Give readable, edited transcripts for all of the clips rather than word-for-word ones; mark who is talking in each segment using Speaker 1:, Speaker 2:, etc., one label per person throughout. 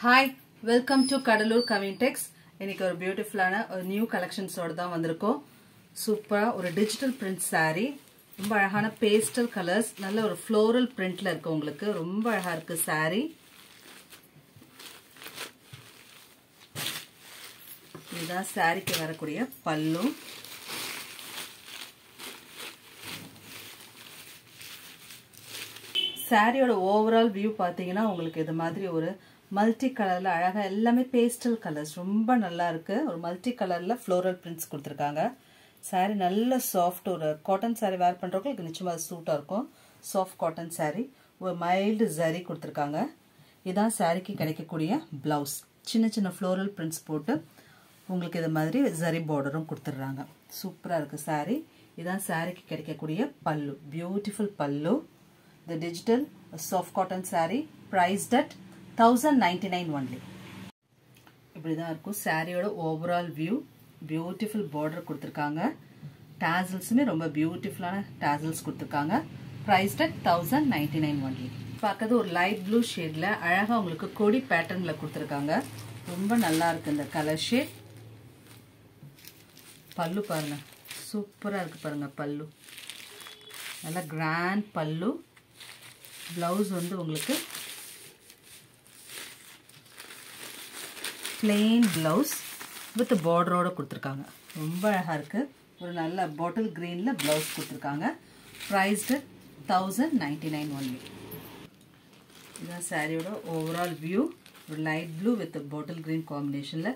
Speaker 1: Hi, welcome to Kadalur Kavintex. இன்னைக்கு ஒரு பியூட்டிஃபுல்லான ஒரு நியூ கலெக்ஷன்ஸோட தான் வந்திருக்கோம். சூப்பரா ஒரு டிஜிட்டல் பிரிண்ட் saree. ரொம்ப அழகான பேஸ்டல் கலர்ஸ், நல்ல ஒரு ஃப்ளோரல் பிரிண்ட்ல இருக்கு உங்களுக்கு. ரொம்ப அழகா இருக்கு saree. இதுதான் சாரிக்கு வரக்கூடிய பல்லு. சாரியோட ஓவரால் வியூ பாத்தீங்கன்னா உங்களுக்கு இது மாதிரி ஒரு மல்டி கலர்ல அழகா எல்லாமே பேஸ்டல் கலர்ஸ் ரொம்ப நல்லா இருக்கு. ஒரு மல்டி கலர்ல ஃப்ளோரல் பிரிண்ட்ஸ் கொடுத்திருக்காங்க. saree நல்ல சாஃப்ட் ஒரு காட்டன் saree வேர் பண்றவங்களுக்கு நிச்சயமா சூட்டா இருக்கும். சாஃப்ட் காட்டன் saree ஒரு மைல்டு ஜரி கொடுத்திருக்காங்க. இதான் சாரிக்கு கிடைக்கக்கூடிய பிளவுஸ். சின்ன சின்ன ஃப்ளோரல் பிரிண்ட்ஸ் போட்டு உங்களுக்கு இது மாதிரி ஜரி பார்டரும் கொடுத்துறாங்க. சூப்பரா இருக்கு saree. இதான் சாரிக்கு கிடைக்கக்கூடிய பல்லு. பியூட்டிஃபுல் பல்லு. The digital soft cotton saree priced at 1099 only. இப்படிதான் இருக்கும் சாரியோட ஓவரால் வியூ. பியூட்டிஃபுல் பார்டர் கொடுத்திருக்காங்க. டாசல்ஸுமே ரொம்ப பியூட்டிஃபுல்லான டாசல்ஸ் கொடுத்திருக்காங்க. priced at 1099 only. பார்க்கிறது ஒரு லைட் ப்ளூ ஷேட்ல அழகா உங்களுக்கு கொடி பேட்டர்ன்ல கொடுத்திருக்காங்க. ரொம்ப நல்லா இருக்கு இந்த கலர் ஷேட். பல்லு பாருங்க, சூப்பரா இருக்கு பாருங்க பல்லு. நல்ல கிராண்ட் பல்லு. பிளவுஸ் வந்து உங்களுக்கு plain blouse with border கொடுத்திருக்காங்க. ரொம்ப அழகா இருக்கு. ஒரு நல்ல பாட்டில் கிரீன்ல பிளவுஸ் கொடுத்திருக்காங்க. priced 1099 only. இதான் சாரியோட ஓவரால் வியூ. ஒரு light blue with bottle green காம்பினேஷன்ல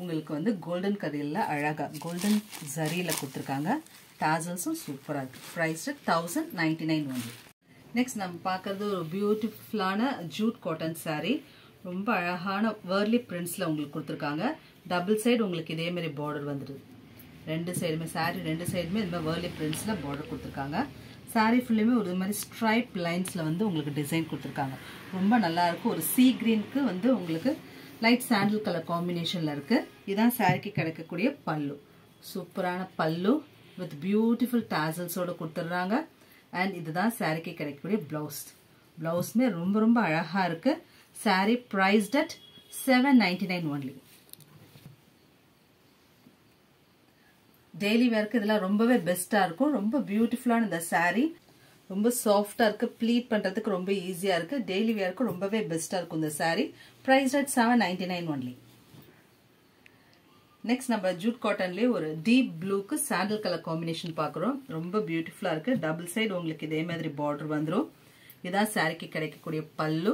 Speaker 1: உங்களுக்கு வந்து கோல்டன் கதிரில அழகா கோல்டன் ஜரியில கொடுத்திருக்காங்க. டாசல்ஸும் சூப்பரா இருக்கு. priced 1099 only. நெக்ஸ்ட் நம்ம பார்க்கறது ஒரு பியூட்டிஃபுல்லான ஜூட் காட்டன் saree. ரொம்ப அழகான வேர்லி பிரிண்ட்ஸ்ல உங்களுக்கு கொடுத்துருக்காங்க. டபுள் சைடு உங்களுக்கு இதே மாதிரி பார்டர் வந்துடுது. ரெண்டு சைடுமே saree ரெண்டு சைடுமே இந்த மாதிரி வேர்லி பிரிண்ட்ஸ்ல பார்டர் கொடுத்துருக்காங்க. saree ஃபுல்லுமே ஒரு மாதிரி ஸ்ட்ரைப் லைன்ஸ்ல வந்து உங்களுக்கு டிசைன் கொடுத்துருக்காங்க. ரொம்ப நல்லா இருக்கு. ஒரு சீ கிரீனுக்கு வந்து உங்களுக்கு லைட் சாண்டில் கலர் காம்பினேஷன்ல இருக்கு. இதான் சாரிக்கு கிடைக்கக்கூடிய பல்லு. சூப்பரான பல்லு வித் பியூட்டிஃபுல் டாசல்ஸோட கொடுத்துட்றாங்க. அண்ட் இதுதான் சாரிக்கு கிடைக்கக்கூடிய பிளவுஸ். பிளவுஸ்மே ரொம்ப ரொம்ப அழகா இருக்கு. saree priced at 799 only. Daily வேர்க்கு இதெல்லாம் ரொம்பவே பெஸ்டா இருக்கும். ரொம்ப பியூட்டிஃபுல்லான இந்த saree. ரொம்ப சாஃப்டா இருக்கு. ப்ளீட் பண்றதுக்கு ரொம்ப ஈஸியா இருக்கு. டெய்லி வேர்க்கு ரொம்பவே பெஸ்டா இருக்கும் இந்த saree. priced at 799 only. Next நம்ம ஜூட் காட்டன்லயே ஒரு டீப் ப்ளூக்கு சாண்டல் கலர் காம்பினேஷன் பார்க்குறோம். ரொம்ப பியூட்டிஃபுல்லா இருக்கு. டபுள் சைடு உங்களுக்கு இதே மாதிரி பார்டர் வந்துடும். இதான் சாரிக்கு கிடைக்கக்கூடிய பல்லு.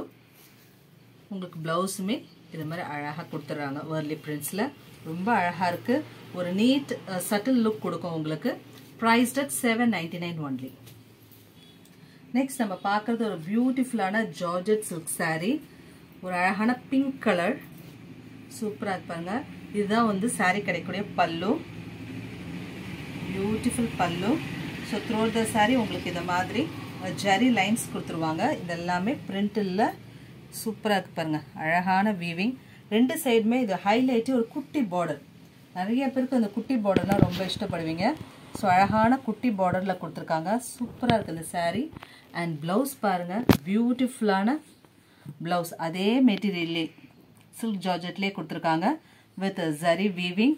Speaker 1: உங்களுக்கு பிளவுஸுமே இது மாதிரி அழகா கொடுத்துறாங்க வேர்லி பிரிண்ட்ஸ்ல. ரொம்ப அழகா இருக்கு. ஒரு நீட் சட்டில் லுக் கொடுக்கும் உங்களுக்கு. priced at 799 only. நெக்ஸ்ட் நம்ம பார்க்கறது ஒரு பியூட்டிஃபுல்லான ஜார்ஜெட் சில்க் saree. ஒரு அழகான பிங்க் கலர். சூப்பரா இருப்பாங்க. இதுதான் வந்து saree கிடைக்கக்கூடிய பல்லு. பியூட்டிஃபுல் பல்லு. ஸோ த்ரூ த saree உங்களுக்கு இந்த மாதிரி ஜரி லைன்ஸ் கொடுத்துருவாங்க. இதெல்லாமே பிரிண்ட் இல்லை. சூப்பராக இருக்கு பாருங்க. அழகான வீவிங். ரெண்டு சைடுமே இது ஹைலைட்டு ஒரு குட்டி பார்டர். நிறைய பேருக்கு அந்த குட்டி பார்டர்லாம் ரொம்ப இஷ்டப்படுவீங்க. ஸோ அழகான குட்டி பார்டரில் கொடுத்துருக்காங்க. சூப்பராக இருக்குது இந்த saree. அண்ட் ப்ளவுஸ் பாருங்க. பியூட்டிஃபுல்லான ப்ளவுஸ். அதே மெட்டீரியல்லே சில்க் ஜார்ஜெட்லேயே கொடுத்துருக்காங்க. வித் ஜரி வீவிங்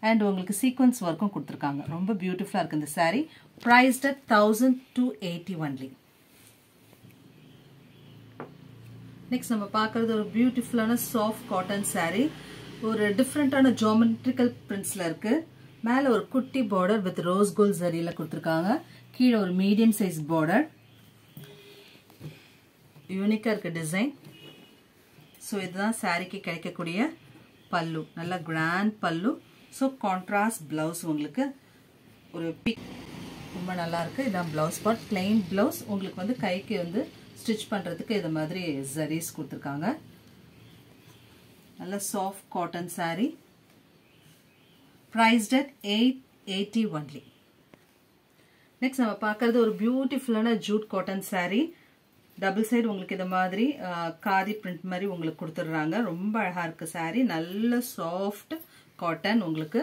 Speaker 1: அண்ட் உங்களுக்கு சீக்வன்ஸ் ஒர்க்கும் கொடுத்துருக்காங்க. ரொம்ப பியூட்டிஃபுல்லாக இருக்குது இந்த saree. priced at 1280 only. Next நம்ம பார்க்கறது ஒரு பியூட்டிஃபுல்லான சாஃப்ட் காட்டன் saree. ஒரு டிஃப்ரெண்டான ஜியோமெட்ரிக்கல் பிரிண்ட்ஸ்ல இருக்கு. மேலே ஒரு குட்டி பார்டர் வித் ரோஸ் கோல்ட் ஜரியில கொடுத்துருக்காங்க. கீழே ஒரு மீடியம் சைஸ் பார்டர். யூனிக்கா இருக்கு டிசைன். ஸோ இதுதான் சாரிக்கு கிடைக்கக்கூடிய பல்லு. நல்ல கிராண்ட் பல்லு. ஸோ கான்ட்ராஸ்ட் பிளவுஸ் உங்களுக்கு ஒரு பிக் ரொம்ப நல்லா இருக்கு. இதான் பிளவுஸ் பார்ட். Plain blouse. உங்களுக்கு வந்து கைக்கு வந்து ஸ்டிச் பண்றதுக்கு இது மாதிரி ஜரீஸ் கொடுத்துருக்காங்க. நல்ல soft cotton saree. priced at 880 only. Next நம்ம பார்க்கறது ஒரு பியூட்டிஃபுல்லான Jude cotton saree. Double side உங்களுக்கு இது மாதிரி காதி பிரிண்ட் மாதிரி உங்களுக்கு கொடுத்துடுறாங்க. ரொம்ப அழகா இருக்கு saree. நல்ல சாஃப்ட் காட்டன் உங்களுக்கு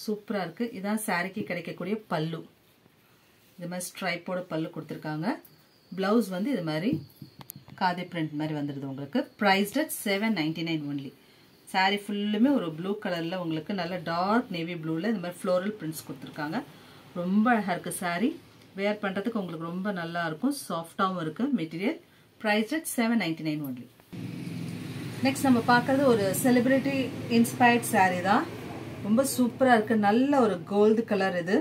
Speaker 1: சூப்பரா இருக்கு. இதான் சாரிக்கு கிடைக்கக்கூடிய பல்லு. இது மாதிரி ஸ்ட்ரைப்போட பல்லு கொடுத்துருக்காங்க. பிளவுஸ் வந்து இது மாதிரி காதி பிரிண்ட் மாதிரி வந்துடுது உங்களுக்கு. Prized at 799 only. சாரீ ஃபுல்லுமே ஒரு ப்ளூ கலரில் உங்களுக்கு நல்ல டார்க் நேவி ப்ளூவில் இந்த மாதிரி ஃப்ளோரல் பிரிண்ட்ஸ் கொடுத்துருக்காங்க. ரொம்ப அழகாக இருக்குது சாரீ. வேர் பண்ணுறதுக்கு உங்களுக்கு ரொம்ப நல்லா இருக்கும். சாஃப்டாகவும் இருக்குது material. Prized at 799 only. Next நம்ம பார்க்குறது ஒரு செலிப்ரிட்டி இன்ஸ்பயர்ட் சாரீ தான். ரொம்ப சூப்பராக இருக்குது. நல்ல ஒரு கோல்டு கலர். இது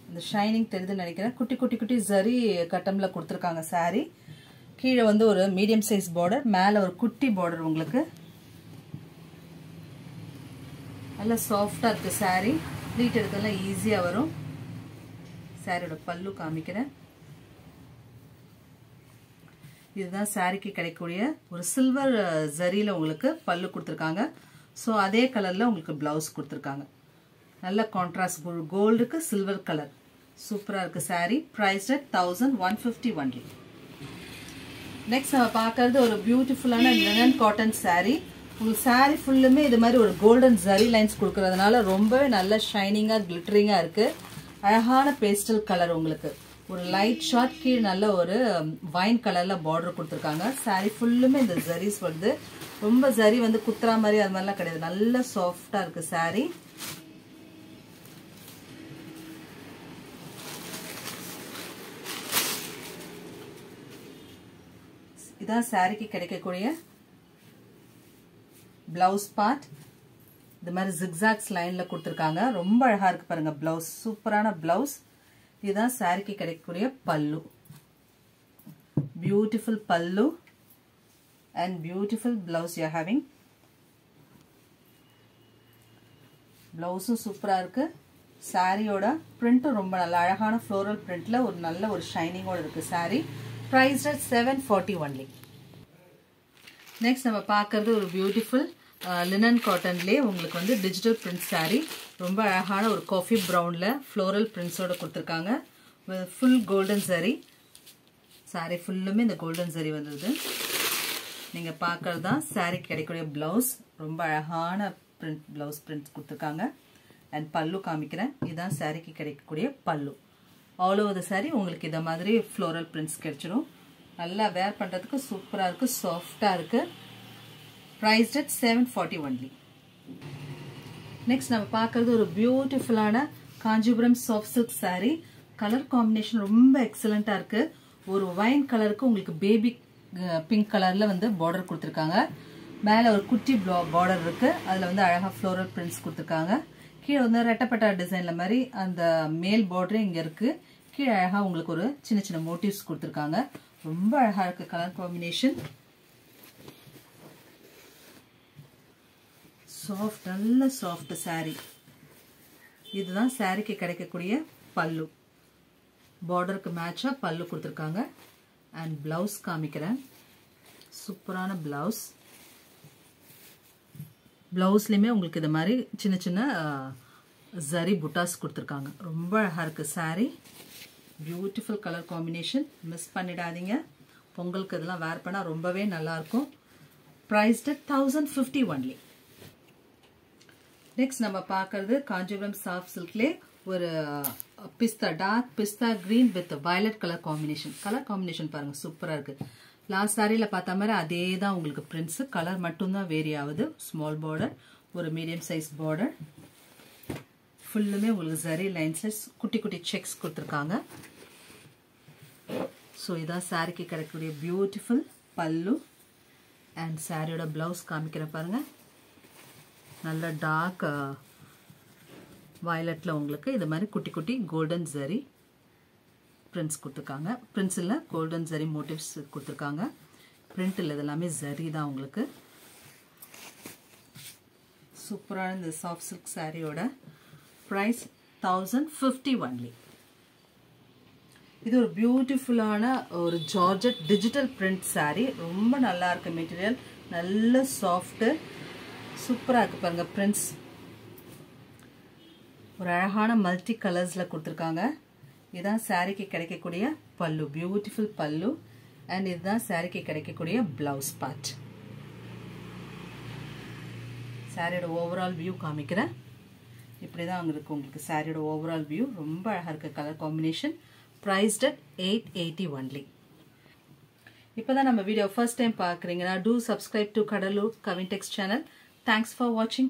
Speaker 1: இந்த ஷைனிங் தெரியுதுன்னு நினைக்கிறேன். குட்டி குட்டி குட்டி ஜரி கட்டமில் கொடுத்துருக்காங்க சாரீ. கீழே வந்து ஒரு மீடியம் சைஸ் பார்டர், மேலே ஒரு குட்டி பார்டர் உங்களுக்கு. நல்லா சாஃப்டாக இருக்குது சாரீ. ப்ளீட் எடுக்கலாம் ஈஸியாக வரும். சாரியோட பல்லு காமிக்கிறேன். இதுதான் சாரிக்கு கிடைக்கக்கூடிய ஒரு சில்வர் ஜரியில் உங்களுக்கு பல்லு கொடுத்துருக்காங்க. ஸோ அதே கலரில் உங்களுக்கு ப்ளவுஸ் கொடுத்துருக்காங்க. நல்ல கான்ட்ராஸ்ட் கோல்டுக்கு சில்வர் கலர். சூப்பராக இருக்குது sari. Prized at 1150 only. Next நம்ம பார்க்கறது ஒரு பியூட்டிஃபுல்லான லினன் காட்டன் சாரீ. உங்களுக்கு சாரீ ஃபுல்லுமே இது மாதிரி ஒரு கோல்டன் ஜரி லைன்ஸ் கொடுக்கறதுனால ரொம்பவே நல்ல ஷைனிங்காக கிளிட்டரிங்காக இருக்குது. அழகான பேஸ்டல் கலர் உங்களுக்கு. ஒரு லைட் ஷார்ட் கீழ் நல்ல ஒரு வைன் கலரில் பார்டர் கொடுத்துருக்காங்க. சாரீ ஃபுல்லுமே இந்த ஜரிஸ் வருது. ரொம்ப ஜரி வந்து குத்துறா மாதிரி அது மாதிரிலாம் கிடையாது. நல்ல சாஃப்டாக இருக்குது சாரீ. இதான் சாரிக்கு கிடைக்கக்கூடிய பிளவுஸ் பார்ட். இந்த மாதிரி ஜிக்ஸாக்ஸ் லைன்ல கொடுத்துருக்காங்க. ரொம்ப அழகா இருக்கு பாருங்க பிளவுஸ். சூப்பரான பிளவுஸ். இதுதான் சாரிக்கு கிடைக்கக்கூடிய pallu. Beautiful pallu and beautiful blouse you are having. பிளவுஸும் சூப்பரா இருக்கு. சாரியோட பிரிண்ட்டும் ரொம்ப நல்ல அழகான ஃப்ளோரல் பிரிண்ட்ல ஒரு நல்ல ஒரு ஷைனிங்கோட இருக்கு sorry. Priced at 740 only. Next நம்ம பார்க்கறது ஒரு பியூட்டிஃபுல் லினன் காட்டன்லேயே உங்களுக்கு வந்து டிஜிட்டல் பிரிண்ட் சாரீ. ரொம்ப அழகான ஒரு காஃபி ப்ரௌனில் ஃப்ளோரல் பிரிண்ட்ஸோட கொடுத்துருக்காங்க. ஃபுல் கோல்டன் சரி. சாரீ ஃபுல்லுமே இந்த கோல்டன் சரி வந்தது. நீங்கள் பார்க்கறது தான் சாரீக்கு கிடைக்கக்கூடிய ப்ளவுஸ். ரொம்ப அழகான பிரிண்ட் ப்ளவுஸ் பிரிண்ட்ஸ் கொடுத்துருக்காங்க. அண்ட் பல்லு காமிக்கிறேன். இதுதான் சாரீக்கு கிடைக்கக்கூடிய பல்லு. ஆல் ஓவர் த சாரீ உங்களுக்கு இந்த மாதிரி ஃப்ளோரல் பிரிண்ட்ஸ் கிடைச்சிடும். நல்லா வேர் பண்ணுறதுக்கு சூப்பராக இருக்குது. சாஃப்டாக இருக்குது. Prized at 740 only. நெக்ஸ்ட் நம்ம பார்க்குறது ஒரு பியூட்டிஃபுல்லான Kanchipuram soft silk sari. Colour combination ரொம்ப எக்ஸலண்ட்டாக இருக்குது. ஒரு வைன் கலருக்கு உங்களுக்கு பேபி பிங்க் கலரில் வந்து பார்டர் கொடுத்துருக்காங்க. மேலே ஒரு குட்டி பார்டர் இருக்குது. அதில் வந்து அழகாக ஃப்ளோரல் பிரிண்ட்ஸ் கொடுத்துருக்காங்க. கீழே வந்து ரெட்டப்பட்ட டிசைனில் மாதிரி அந்த மேல் பார்டரே இங்கே இருக்குது. கீழே அழகாக உங்களுக்கு ஒரு சின்ன சின்ன மோட்டிவ்ஸ் கொடுத்துருக்காங்க. ரொம்ப அழகாக இருக்குது கலர் காம்பினேஷன். சாஃப்ட், நல்ல சாஃப்ட் சாரீ. இதுதான் சாரீக்கு கிடைக்கக்கூடிய பல்லு. பார்டருக்கு மேட்சாக பல்லு கொடுத்துருக்காங்க. அண்ட் பிளவுஸ் காமிக்கிறேன். சூப்பரான பிளவுஸ். பிளவுஸ்லையுமே உங்களுக்கு இது மாதிரி சின்ன சின்ன ஜரி புட்டாஸ் கொடுத்துருக்காங்க. ரொம்ப அழகாக இருக்குது sari. Beautiful colour combination. Miss பண்ணிடாதீங்க. பொங்கலுக்கு இதெல்லாம் வேர் பண்ணால் ரொம்பவே நல்லாயிருக்கும். Prized at 1050 only. நெக்ஸ்ட் நம்ம பார்க்கறது காஞ்சிபுரம் சாஃப்ட் சில்க்லேயே ஒரு பிஸ்தா, டார்க் பிஸ்தா green with violet colour combination. Colour combination பாருங்கள் சூப்பராக இருக்குது. லாஸ்ட் சாரியில் பார்த்த மாதிரி அதே தான் உங்களுக்கு பிரிண்ட்ஸு. கலர் மட்டும்தான் வேரி ஆகுது. ஸ்மால் பார்டர், ஒரு மீடியம் சைஸ் பார்டர். ஃபுல்லுமே உங்களுக்கு ஜரி லைன்ஸில் குட்டி குட்டி செக்ஸ் கொடுத்துருக்காங்க. ஸோ இதான் சாரிக்கு கிடைக்கக்கூடிய பியூட்டிஃபுல் பல்லு. அண்ட் சாரியோட பிளவுஸ் காமிக்கிறேன் பாருங்கள். நல்ல டார்க் வயலட்டில் உங்களுக்கு இது மாதிரி குட்டி குட்டி கோல்டன் ஜரி பிரிண்ட்ஸ் கொடுத்துருக்காங்க. பிரிண்ட்ஸில் கோல்டன் ஜரி மோட்டிவ்ஸ் கொடுத்துருக்காங்க. பிரிண்டில் இதெல்லாமே ஜரி தான் உங்களுக்கு. சூப்பரான இந்த சாஃப்ட் சில்க் சாரியோட ப்ரைஸ் 1050 ஒன்லி. இது ஒரு பியூட்டிஃபுல்லான ஒரு ஜார்ஜெட் டிஜிட்டல் பிரிண்ட் சாரீ. ரொம்ப நல்லா இருக்கு மெட்டீரியல். நல்ல சாஃப்ட்டு. சூப்பராக இருக்குது பாருங்கள் பிரிண்ட்ஸ். ஒரு அழகான மல்டி கலர்ஸில் கொடுத்துருக்காங்க. இதுதான் சாரீக்கு கிடைக்கக்கூடிய பல்லு. பியூட்டிஃபுல் பல்லு. அண்ட் இதுதான் சாரீக்கு கிடைக்கக்கூடிய பிளவுஸ் பார்ட். சாரியோட ஓவரால் வியூ காமிக்கிறேன். இப்படி தான் அங்கே இருக்குது உங்களுக்கு சாரியோட ஓவரால் வியூ. ரொம்ப அழகாக இருக்குது colour combination. Prized at 880 only. இப்போதான் நம்ம வீடியோ ஃபர்ஸ்ட் டைம் பார்க்குறீங்கன்னா do subscribe to Kadalur Kavintex channel. Thanks for watching.